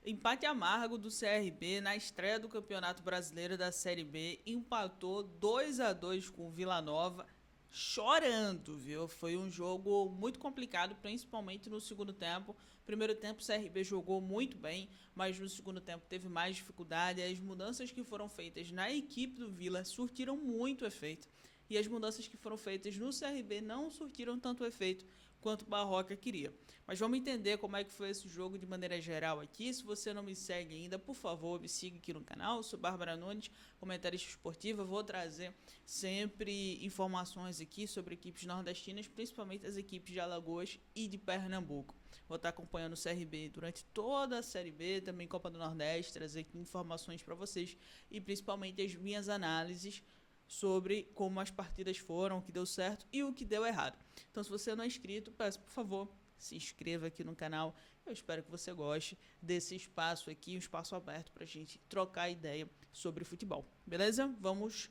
Empate amargo do CRB na estreia do Campeonato Brasileiro da Série B, empatou 2-2 com o Vila Nova, chorando, viu? Foi um jogo muito complicado, principalmente no segundo tempo. Primeiro tempo o CRB jogou muito bem, mas no segundo tempo teve mais dificuldade. As mudanças que foram feitas na equipe do Vila surtiram muito efeito. E as mudanças que foram feitas no CRB não surtiram tanto efeito quanto o Barroca queria. Mas vamos entender como é que foi esse jogo de maneira geral aqui. Se você não me segue ainda, por favor, me siga aqui no canal. Eu sou Bárbara Nunes, comentarista esportiva. Vou trazer sempre informações aqui sobre equipes nordestinas, principalmente as equipes de Alagoas e de Pernambuco. Vou estar acompanhando o CRB durante toda a Série B, também Copa do Nordeste, trazer aqui informações para vocês e principalmente as minhas análises sobre como as partidas foram, o que deu certo e o que deu errado. Então, se você não é inscrito, peço, por favor, se inscreva aqui no canal. Eu espero que você goste desse espaço aqui, um espaço aberto para a gente trocar ideia sobre futebol. Beleza? Vamos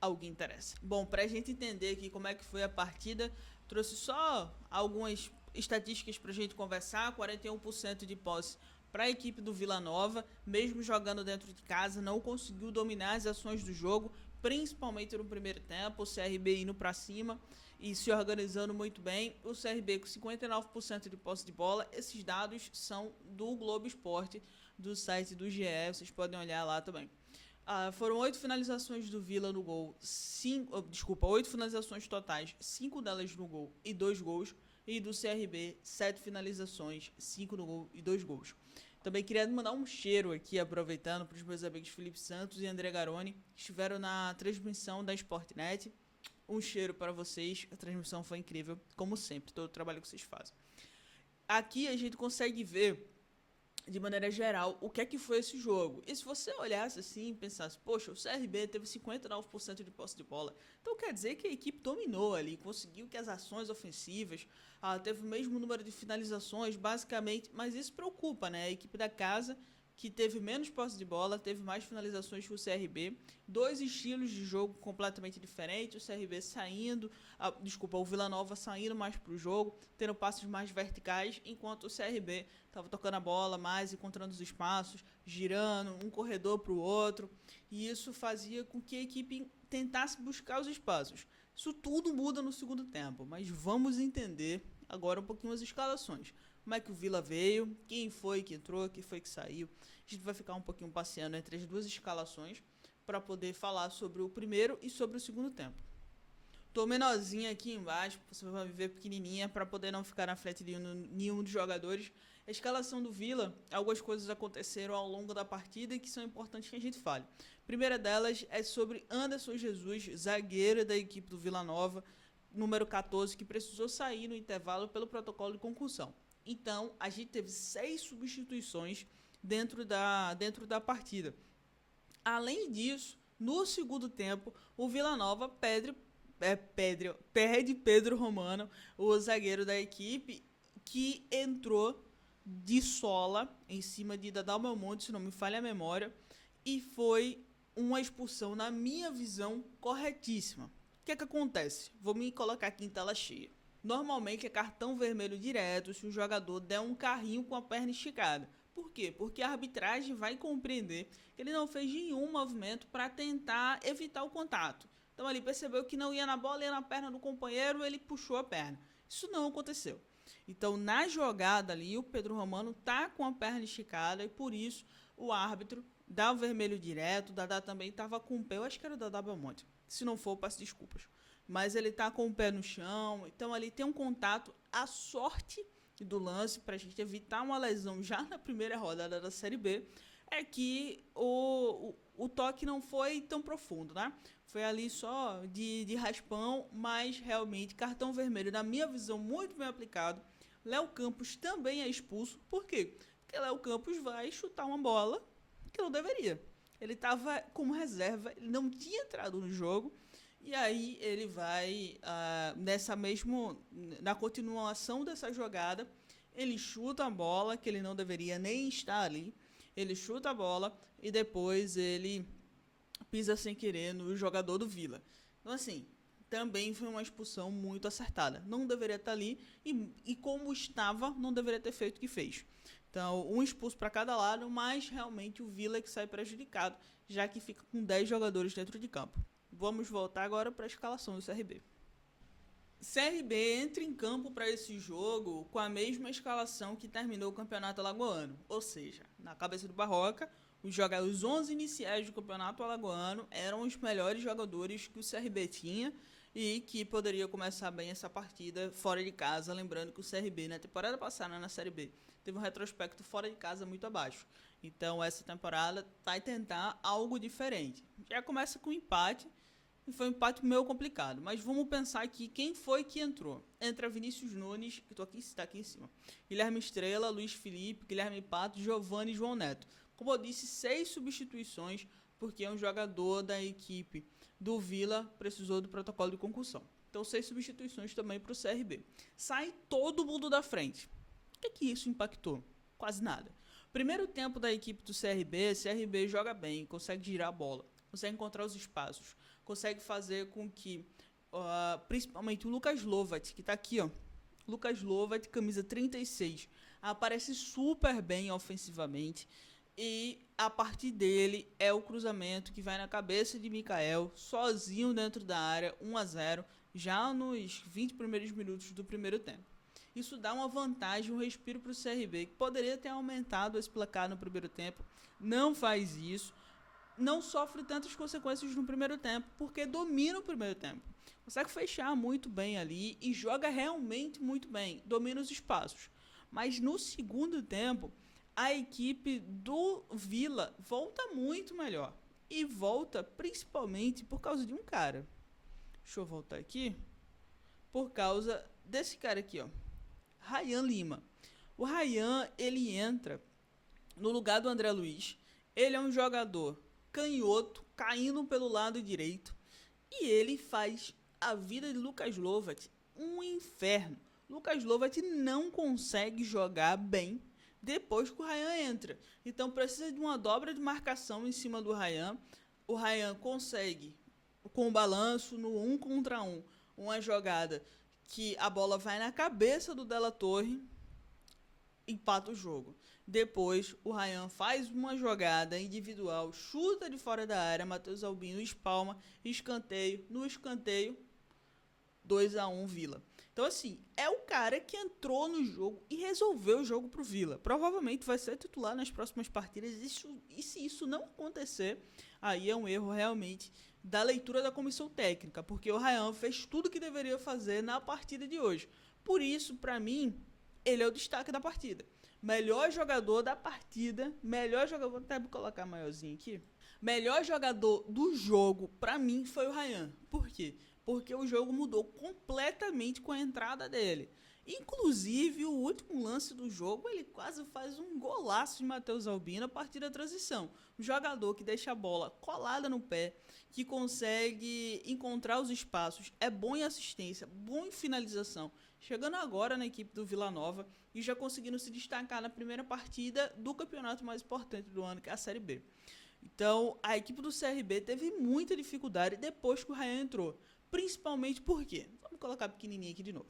ao que interessa. Bom, para a gente entender aqui como é que foi a partida, trouxe só algumas estatísticas para a gente conversar. 41% de posse para a equipe do Vila Nova, mesmo jogando dentro de casa, não conseguiu dominar as ações do jogo, principalmente no primeiro tempo. O CRB indo para cima e se organizando muito bem. O CRB com 59% de posse de bola. Esses dados são do Globo Esporte, do site do GE, vocês podem olhar lá também. Foram 8 finalizações do Vila no gol, 8 finalizações totais, 5 delas no gol e 2 gols. E do CRB, 7 finalizações, 5 no gol e 2 gols. Também queria mandar um cheiro aqui, aproveitando, para os meus amigos Felipe Santos e André Garoni, que estiveram na transmissão da Sportnet. Um cheiro para vocês, a transmissão foi incrível, como sempre, todo o trabalho que vocês fazem. Aqui a gente consegue ver, de maneira geral, o que é que foi esse jogo. E se você olhasse assim e pensasse, poxa, o CRB teve 59% de posse de bola, então quer dizer que a equipe dominou ali, conseguiu que as ações ofensivas, teve o mesmo número de finalizações, basicamente, mas isso preocupa, né? A equipe da casa, que teve menos posse de bola, teve mais finalizações que o CRB, 2 estilos de jogo completamente diferentes, o CRB saindo, o Vila Nova saindo mais para o jogo, tendo passes mais verticais, enquanto o CRB estava tocando a bola mais, encontrando os espaços, girando um corredor para o outro, e isso fazia com que a equipe tentasse buscar os espaços. Isso tudo muda no segundo tempo, mas vamos entender agora um pouquinho as escalações. Como é que o Vila veio, quem foi que entrou, quem foi que saiu. A gente vai ficar um pouquinho passeando entre as duas escalações para poder falar sobre o primeiro e sobre o segundo tempo. Tô menorzinha aqui embaixo, você vai ver pequenininha para poder não ficar na frente de nenhum dos jogadores. A escalação do Vila, algumas coisas aconteceram ao longo da partida e que são importantes que a gente fale. A primeira delas é sobre Anderson Jesus, zagueiro da equipe do Vila Nova, número 14, que precisou sair no intervalo pelo protocolo de concussão. Então, a gente teve 6 substituições dentro da partida. Além disso, no segundo tempo, o Vila Nova perde Pedro Romano, o zagueiro da equipe, que entrou de sola em cima de Dadá Belmonte, se não me falha a memória, e foi uma expulsão, na minha visão, corretíssima. O que é que acontece? Vou me colocar aqui em tela cheia. Normalmente é cartão vermelho direto se o jogador der um carrinho com a perna esticada. Por quê? Porque a arbitragem vai compreender que ele não fez nenhum movimento para tentar evitar o contato. Então ele percebeu que não ia na bola, ia na perna do companheiro, ele puxou a perna. Isso não aconteceu. Então na jogada ali, o Pedro Romano tá com a perna esticada e por isso o árbitro dá o vermelho direto. O Dadá também estava com o pé, eu acho que era o Dadá Belmonte. Se não for, peço desculpas. Mas ele tá com o pé no chão, então ali tem um contato. A sorte do lance, para a gente evitar uma lesão já na primeira rodada da Série B, é que o toque não foi tão profundo, né? Foi ali só de raspão, mas realmente cartão vermelho, na minha visão, muito bem aplicado. Léo Campos também é expulso. Por quê? Porque Léo Campos vai chutar uma bola que não deveria. Ele estava como reserva, ele não tinha entrado no jogo. E aí ele vai, na continuação dessa jogada, ele chuta a bola, que ele não deveria nem estar ali. Ele chuta a bola e depois ele pisa sem querer no jogador do Vila. Então, assim, também foi uma expulsão muito acertada. Não deveria estar ali e como estava, não deveria ter feito o que fez. Então, um expulso para cada lado, mas realmente o Vila é que sai prejudicado, já que fica com 10 jogadores dentro de campo. Vamos voltar agora para a escalação do CRB. CRB entra em campo para esse jogo com a mesma escalação que terminou o Campeonato Alagoano, ou seja, na cabeça do Barroca, os 11 iniciais do Campeonato Alagoano eram os melhores jogadores que o CRB tinha e que poderia começar bem essa partida fora de casa, lembrando que o CRB na temporada passada na Série B teve um retrospecto fora de casa muito abaixo. Então essa temporada vai tentar algo diferente. Já começa com um empate, e foi um empate meio complicado, mas vamos pensar aqui quem foi que entrou. Entra Vinícius Nunes, que está aqui em cima, Guilherme Estrela, Luiz Felipe, Guilherme Pato, Giovani e João Neto. Como eu disse, 6 substituições, porque um jogador da equipe do Vila precisou do protocolo de concussão. Então 6 substituições também para o CRB. Sai todo mundo da frente. O que isso impactou? Quase nada. Primeiro tempo da equipe do CRB joga bem, consegue girar a bola, consegue encontrar os espaços, consegue fazer com que, principalmente o Lucas Lovat, que está aqui, ó, Lucas Lovat, camisa 36, aparece super bem ofensivamente e a partir dele é o cruzamento que vai na cabeça de Mikael, sozinho dentro da área, 1-0, já nos 20 primeiros minutos do primeiro tempo. Isso dá uma vantagem, um respiro para o CRB, que poderia ter aumentado esse placar no primeiro tempo, não faz isso, não sofre tantas consequências no primeiro tempo, porque domina o primeiro tempo. Consegue fechar muito bem ali e joga realmente muito bem, domina os espaços. Mas no segundo tempo, a equipe do Vila volta muito melhor. E volta principalmente por causa de um cara. Deixa eu voltar aqui. Por causa desse cara aqui, ó. Rayan Lima. O Rayan, ele entra no lugar do André Luiz. Ele é um jogador canhoto, caindo pelo lado direito. E ele faz a vida de Lucas Lovat um inferno. Lucas Lovat não consegue jogar bem depois que o Rayan entra. Então precisa de uma dobra de marcação em cima do Rayan. O Rayan consegue, com o balanço no 1 contra 1, uma jogada que a bola vai na cabeça do Della Torre, empata o jogo. Depois, o Rayan faz uma jogada individual, chuta de fora da área, Matheus Albino espalma, escanteio, no escanteio, 2-1 Vila. Então, assim, é o cara que entrou no jogo e resolveu o jogo pro Vila. Provavelmente vai ser titular nas próximas partidas, e se isso não acontecer, aí é um erro realmente da leitura da comissão técnica, porque o Rayan fez tudo o que deveria fazer na partida de hoje. Por isso, para mim, ele é o destaque da partida. Melhor jogador da partida, melhor jogador, vou até colocar maiorzinho aqui. Melhor jogador do jogo, para mim, foi o Rayan. Por quê? Porque o jogo mudou completamente com a entrada dele. Inclusive, o último lance do jogo, ele quase faz um golaço de Matheus Albino a partir da transição. Um jogador que deixa a bola colada no pé, que consegue encontrar os espaços, é bom em assistência, bom em finalização. Chegando agora na equipe do Vila Nova e já conseguindo se destacar na primeira partida do campeonato mais importante do ano, que é a Série B. Então, a equipe do CRB teve muita dificuldade depois que o Rayan entrou. Principalmente por quê? Vamos colocar pequenininho aqui de novo.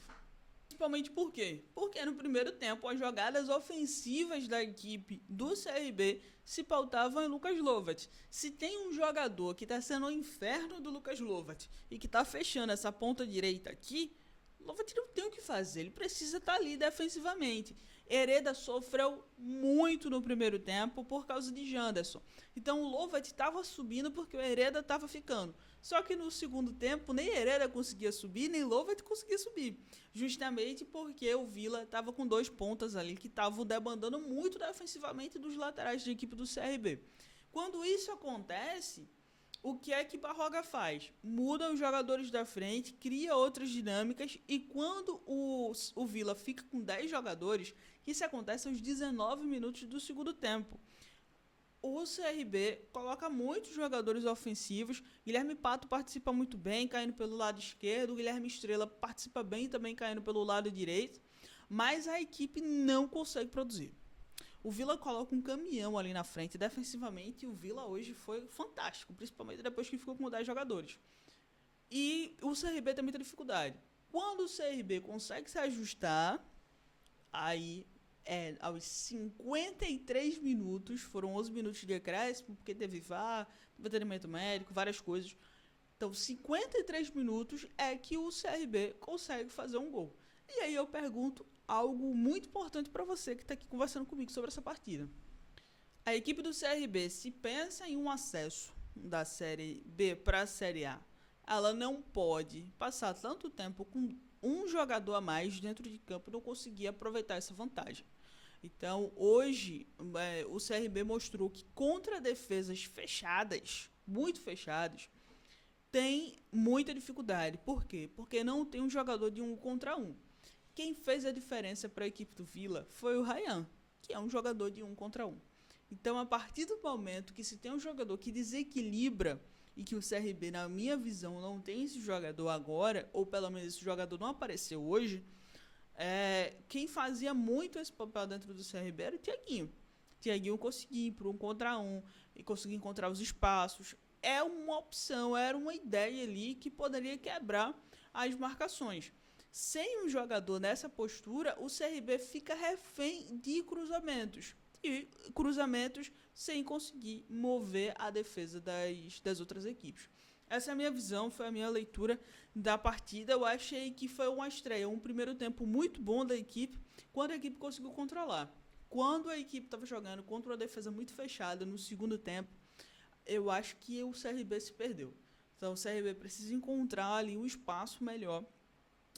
Principalmente por quê? Porque no primeiro tempo as jogadas ofensivas da equipe do CRB se pautavam em Lucas Lovat. Se tem um jogador que está sendo o inferno do Lucas Lovat e que está fechando essa ponta direita aqui, Lovat não tem o que fazer, ele precisa estar ali defensivamente. Hereda sofreu muito no primeiro tempo por causa de Janderson. Então o Lovat estava subindo porque o Hereda estava ficando. Só que no segundo tempo nem Hereda conseguia subir, nem Lovat conseguia subir. Justamente porque o Vila estava com 2 pontas ali que estavam debandando muito defensivamente dos laterais da equipe do CRB. Quando isso acontece, o que é que Barroca faz? Muda os jogadores da frente, cria outras dinâmicas e quando o Vila fica com 10 jogadores, isso acontece aos 19 minutos do segundo tempo. O CRB coloca muitos jogadores ofensivos, Guilherme Pato participa muito bem, caindo pelo lado esquerdo, Guilherme Estrela participa bem também caindo pelo lado direito, mas a equipe não consegue produzir. O Vila coloca um caminhão ali na frente, defensivamente, e o Vila hoje foi fantástico, principalmente depois que ficou com 10 jogadores. E o CRB tem muita dificuldade. Quando o CRB consegue se ajustar, aí Aos 53 minutos, foram 11 minutos de acréscimo, porque teve VAR, teve atendimento médico, várias coisas. Então, 53 minutos é que o CRB consegue fazer um gol. E aí eu pergunto algo muito importante para você que está aqui conversando comigo sobre essa partida. A equipe do CRB, se pensa em um acesso da Série B para a Série A, ela não pode passar tanto tempo com um jogador a mais dentro de campo e não conseguir aproveitar essa vantagem. Então, hoje, o CRB mostrou que contra defesas fechadas, muito fechadas, tem muita dificuldade. Por quê? Porque não tem um jogador de 1 contra 1. Quem fez a diferença para a equipe do Vila foi o Ryan, que é um jogador de 1 contra 1. Então, a partir do momento que se tem um jogador que desequilibra e que o CRB, na minha visão, não tem esse jogador agora, ou pelo menos esse jogador não apareceu hoje, quem fazia muito esse papel dentro do CRB era o Thiaguinho. Thiaguinho conseguia ir para 1 contra 1 e conseguia encontrar os espaços. É uma opção, era uma ideia ali que poderia quebrar as marcações. Sem um jogador nessa postura, o CRB fica refém de cruzamentos. E cruzamentos sem conseguir mover a defesa das outras equipes. Essa é a minha visão, foi a minha leitura da partida. Eu achei que foi uma estreia, um primeiro tempo muito bom da equipe, quando a equipe conseguiu controlar. Quando a equipe estava jogando contra uma defesa muito fechada no segundo tempo, eu acho que o CRB se perdeu. Então o CRB precisa encontrar ali um espaço melhor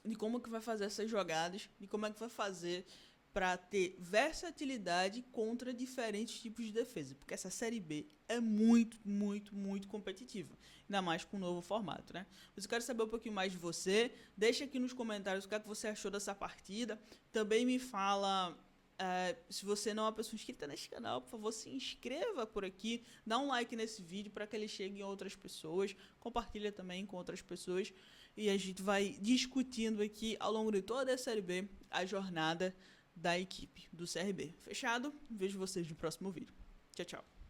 de como que vai fazer essas jogadas, de como é que vai fazer para ter versatilidade contra diferentes tipos de defesa, porque essa Série B é muito, muito, muito competitiva, ainda mais com o novo formato, né? Mas eu quero saber um pouquinho mais de você, deixa aqui nos comentários o que é que você achou dessa partida, também me fala... se você não é uma pessoa inscrita neste canal, por favor, se inscreva por aqui, dá um like nesse vídeo para que ele chegue em outras pessoas, compartilha também com outras pessoas e a gente vai discutindo aqui ao longo de toda a Série B a jornada da equipe do CRB. Fechado? Vejo vocês no próximo vídeo. Tchau, tchau.